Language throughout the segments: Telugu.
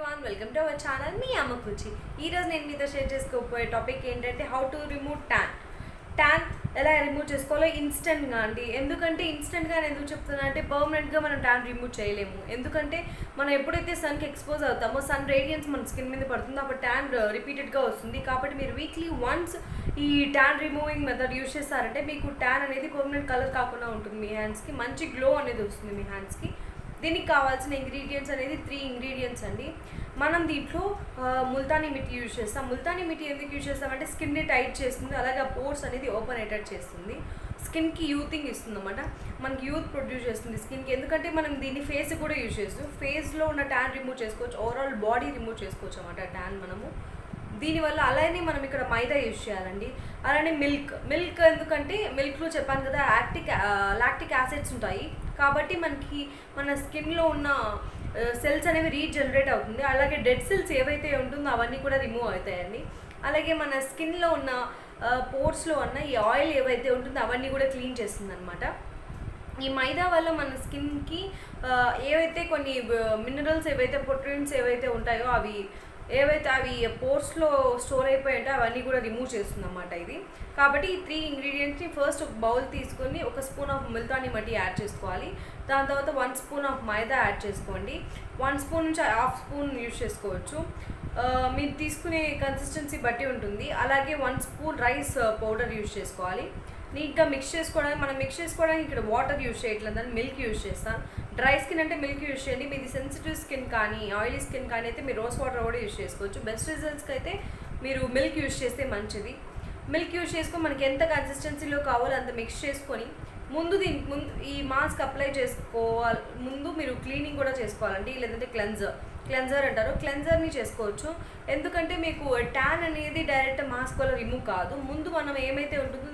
everyone, welcome to our channel. Me Amakuchi. ఈ రోజు నేను మీతో షేర్ చేసుకోబోయే టాపిక్ ఏంటంటే హౌ టు రిమూవ్ ట్యాన్ ఎలా రిమూవ్ చేసుకోవాలో ఇన్స్టెంట్గా అండి. ఎందుకంటే ఇన్స్టెంట్గా ఎందుకు చెప్తున్నా అంటే పర్మనెంట్గా మనం ట్యాన్ రిమూవ్ చేయలేము. ఎందుకంటే మనం ఎప్పుడైతే సన్కి ఎక్స్పోజ్ అవుతామో సన్ రేడియన్స్ మన స్కిన్ మీద పడుతుందో అప్పుడు ట్యాన్ రిపీటెడ్గా వస్తుంది. కాబట్టి మీరు వీక్లీ వన్స్ ఈ ట్యాన్ రిమూవింగ్ మెథడ్ యూజ్ చేస్తారంటే మీకు ట్యాన్ అనేది పర్మనెంట్ కలర్ కాకుండా ఉంటుంది. మీ హ్యాండ్స్కి మంచి గ్లో అనేది వస్తుంది మీ హ్యాండ్స్కి. దీనికి కావాల్సిన ఇంగ్రీడియంట్స్ అనేది 3 ఇంగ్రీడియంట్స్ అండి. మనం దీంట్లో ముల్తానీ మిట్టి యూజ్ చేస్తాం. ముల్తానీ మిట్టి ఎందుకు యూజ్ చేస్తామంటే స్కిన్ని టైట్ చేస్తుంది, అలాగే పోర్స్ అనేది ఓపెన్ అయ్యేటట్టు చేస్తుంది, స్కిన్కి యూతింగ్ ఇస్తుంది అన్నమాట. మనకి యూత్ ప్రొడ్యూస్ చేస్తుంది స్కిన్కి. ఎందుకంటే మనం దీన్ని ఫేస్ కూడా యూజ్ చేస్తాం. ఫేస్లో ఉన్న ట్యాన్ రిమూవ్ చేసుకోవచ్చు, ఓవరాల్ బాడీ రిమూవ్ చేసుకోవచ్చు అన్నమాట ట్యాన్ మనము దీనివల్ల. అలానే మనం ఇక్కడ మైదా యూజ్ చేయాలండి. అలానే మిల్క్ ఎందుకంటే మిల్క్లో చెప్పాను కదా లాక్టిక్ యాసిడ్స్ ఉంటాయి. కాబట్టి మనకి మన స్కిన్లో ఉన్న సెల్స్ అనేవి రీజనరేట్ అవుతుంది. అలాగే డెడ్ సెల్స్ ఏవైతే ఉంటుందో అవన్నీ కూడా రిమూవ్ అవుతాయండి. అలాగే మన స్కిన్లో ఉన్న పోర్స్లో ఉన్న ఈ ఆయిల్ ఏవైతే ఉంటుందో అవన్నీ కూడా క్లీన్ చేస్తుంది అనమాట. ఈ మైదా వల్ల మన స్కిన్కి ఏవైతే కొన్ని మినరల్స్ ఏవైతే ప్రోటీన్స్ ఏవైతే ఉంటాయో అవి పోర్స్లో స్టోర్ అయిపోయి ఉంటే అవన్నీ కూడా రిమూవ్ చేస్తుంది అన్నమాట ఇది. కాబట్టి ఈ 3 ఇంగ్రీడియంట్స్ని ఫస్ట్ ఒక బౌల్ తీసుకొని 1 స్పూన్ ఆఫ్ ముల్తానీ మట్టి యాడ్ చేసుకోవాలి. దాని తర్వాత 1 స్పూన్ ఆఫ్ మైదా యాడ్ చేసుకోండి. 1 స్పూన్ నుంచి హాఫ్ స్పూన్ యూజ్ చేసుకోవచ్చు, మీరు తీసుకునే కన్సిస్టెన్సీ బట్టి ఉంటుంది. అలాగే 1 స్పూన్ రైస్ పౌడర్ యూజ్ చేసుకోవాలి. నీట్గా మిక్స్ చేసుకోవడానికి ఇక్కడ వాటర్ యూజ్ చేయట్లేదని మిల్క్ యూజ్ చేస్తాను. డ్రై స్కిన్ అంటే మిల్క్ యూజ్ చేయండి. మీది సెన్సిటివ్ స్కిన్ కానీ ఆయిలీ స్కిన్ కానీ అయితే మీరు రోజ్ వాటర్ కూడా యూజ్ చేసుకోవచ్చు. బెస్ట్ రిజల్ట్స్కి అయితే మీరు మిల్క్ యూజ్ చేస్తే మంచిది. మిల్క్ యూజ్ చేసుకొని మనకి ఎంత కన్సిస్టెన్సీలో కావాలో అంత మిక్స్ చేసుకొని ముందు ఈ మాస్క్ అప్లై చేసుకోవాలి. ముందు మీరు క్లీనింగ్ కూడా చేసుకోవాలండి, లేదంటే క్లెన్జర్ అంటారు, క్లెన్జర్ని చేసుకోవచ్చు. ఎందుకంటే మీకు ట్యాన్ అనేది డైరెక్ట్ మాస్క్ వల్ల రిమూవ్ కాదు. ముందు మనం ఏమైతే ఉంటుందో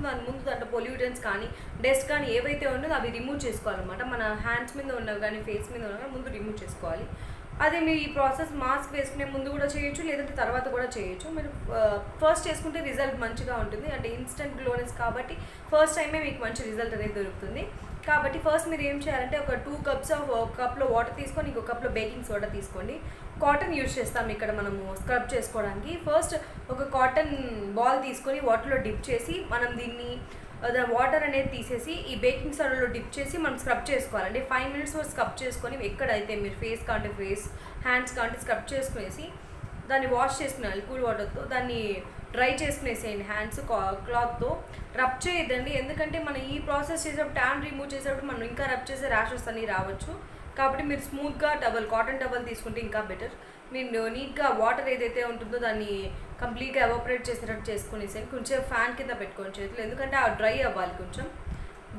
దాంట్లో పొల్యూటెంట్స్ కానీ డస్ట్ కానీ ఏవైతే ఉంటుందో అవి రిమూవ్ చేసుకోవాలన్నమాట. మన హ్యాండ్స్ మీద ఉన్నవి కానీ ఫేస్ మీద ఉన్నవి ముందు రిమూవ్ చేసుకోవాలి. అదే మీరు ఈ ప్రాసెస్ మాస్క్ వేసుకునే ముందు కూడా చేయొచ్చు, లేదంటే తర్వాత కూడా చేయొచ్చు. మీరు ఫస్ట్ చేసుకుంటే రిజల్ట్ మంచిగా ఉంటుంది. అంటే ఇన్స్టెంట్ గ్లోనెస్ కాబట్టి ఫస్ట్ టైమే మీకు మంచి రిజల్ట్ అనేది దొరుకుతుంది. కాబట్టి ఫస్ట్ మీరు ఏం చేయాలంటే ఒక 2 కప్స్ ఆఫ్ కప్లో వాటర్ తీసుకొని ఇంకో కప్లో బేకింగ్ సోడా తీసుకోండి. కాటన్ యూజ్ చేస్తాం ఇక్కడ మనము స్క్రబ్ చేసుకోవడానికి. ఫస్ట్ ఒక కాటన్ బాల్ తీసుకొని వాటర్లో డిప్ చేసి మనం దీన్ని వాటర్ అనేది తీసేసి ఈ బేకింగ్ సోడాలో డిప్ చేసి మనం స్క్రబ్ చేసుకోవాలండి. 5 మినిట్స్ వరకు స్క్రబ్ చేసుకొని ఎక్కడైతే మీరు ఫేస్ కాంటే ఫేస్, హ్యాండ్స్ కాంటే స్క్రబ్ చేసుకునేసి దాన్ని వాష్ చేసుకునేయాలి కూల్ వాటర్తో. దాన్ని డ్రై చేసుకునేసేయండి హ్యాండ్స్ క్లాత్తో. రబ్ చేయొద్దండి, ఎందుకంటే మనం ఈ ప్రాసెస్ చేసేటప్పుడు ట్యాన్ రిమూవ్ చేసేటప్పుడు మనం ఇంకా రబ్ చేసే ర్యాషెస్ అన్నీ రావచ్చు. కాబట్టి మీరు స్మూత్గా కాటన్ టవల్ తీసుకుంటే ఇంకా బెటర్. మీరు నీట్గా వాటర్ ఏదైతే ఉంటుందో దాన్ని కంప్లీట్గా ఎవాపరేట్ చేసేటట్టు చేసుకునేసరికి కొంచెం ఫ్యాన్ కింద పెట్టుకోండి చేతులు, ఎందుకంటే ఆ డ్రై అవ్వాలి కొంచెం.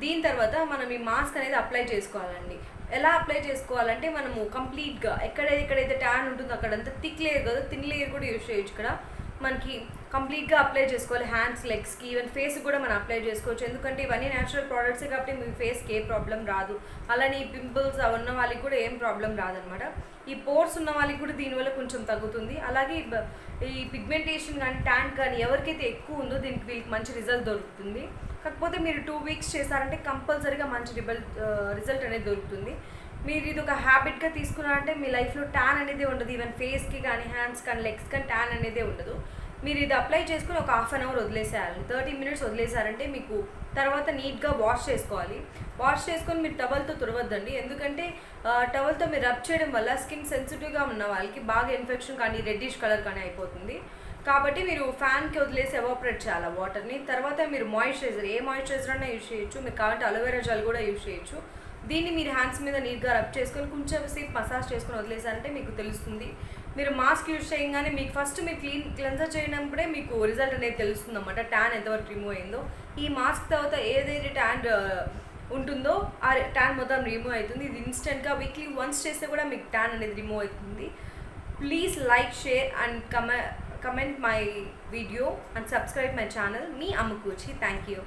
దీని తర్వాత మనం ఈ మాస్క్ అనేది అప్లై చేసుకోవాలండి. ఎలా అప్లై చేసుకోవాలంటే మనము కంప్లీట్గా ఎక్కడైతే ట్యాన్ ఉంటుందో అక్కడంతా థిక్ లేయర్ కదా, థిన్ లేయర్ కూడా యూజ్ చేయొచ్చు. ఇక్కడ మనకి కంప్లీట్గా అప్లై చేసుకోవాలి. హ్యాండ్స్, లెగ్స్కి, ఈవెన్ ఫేస్ కూడా మనం అప్లై చేసుకోవచ్చు. ఎందుకంటే ఇవన్నీ న్యాచురల్ ప్రోడక్ట్సే కాబట్టి మీ ఫేస్కి ఏ ప్రాబ్లం రాదు. అలానే ఈ పింపుల్స్ ఉన్న వాళ్ళకి కూడా ఏం ప్రాబ్లం రాదనమాట. ఈ పోర్స్ ఉన్న వాళ్ళకి కూడా దీనివల్ల కొంచెం తగ్గుతుంది. అలాగే ఈ పిగ్మెంటేషన్ కానీ ట్యాన్ కానీ ఎవరికైతే ఎక్కువ ఉందో దీనికి వీళ్ళకి మంచి రిజల్ట్ దొరుకుతుంది. కాకపోతే మీరు 2 వీక్స్ చేశారంటే కంపల్సరీగా మంచి రిజల్ట్ అనేది దొరుకుతుంది. మీరు ఇది ఒక హ్యాబిట్గా తీసుకున్నారంటే మీ లైఫ్లో ట్యాన్ అనేది ఉండదు. ఈవెన్ ఫేస్కి కానీ హ్యాండ్స్ కానీ లెగ్స్ కానీ ట్యాన్ అనేది ఉండదు. మీరు ఇది అప్లై చేసుకుని ఒక హాఫ్ అన్ అవర్ వదిలేసేయాలి. 30 మినిట్స్ వదిలేసారంటే మీకు తర్వాత నీట్గా వాష్ చేసుకోవాలి. వాష్ చేసుకొని మీరు టవల్తో తుడవద్దండి, ఎందుకంటే టవల్తో మీరు రబ్ చేయడం వల్ల స్కిన్ సెన్సిటివ్గా ఉన్న వాళ్ళకి బాగా ఇన్ఫెక్షన్ కానీ రెడ్డిష్ కలర్ కానీ అయిపోతుంది. కాబట్టి మీరు ఫ్యాన్కి వదిలేసి ఎవాపరేట్ చేయాలి వాటర్ని. తర్వాత మీరు ఏ మాయిశ్చరైజర్ అయినా యూజ్ చేయొచ్చు. మీరు కావాలంటే అలోవెరా జెల్ కూడా యూజ్ చేయొచ్చు. దీన్ని మీరు హ్యాండ్స్ మీద నీట్గా రబ్ చేసుకొని కొంచెం సేపు మసాజ్ చేసుకొని వదిలేసారంటే మీకు తెలుస్తుంది. మీరు మాస్క్ యూజ్ చేయగానే మీకు ఫస్ట్ మీరు క్లెన్జర్ చేయనప్పుడే మీకు రిజల్ట్ అనేది తెలుస్తుంది అన్నమాట, ట్యాన్ ఎంతవరకు రిమూవ్ అయిందో. ఈ మాస్క్ తర్వాత ఏదైతే ట్యాన్ ఉంటుందో ఆ ట్యాన్ మొత్తం రిమూవ్ అవుతుంది. ఇది ఇన్స్టెంట్గా వీక్లీ వన్స్ చేస్తే కూడా మీకు ట్యాన్ అనేది రిమూవ్ అవుతుంది. Please like, share and comment my video and subscribe my channel. Me Amakuchi. Thank you.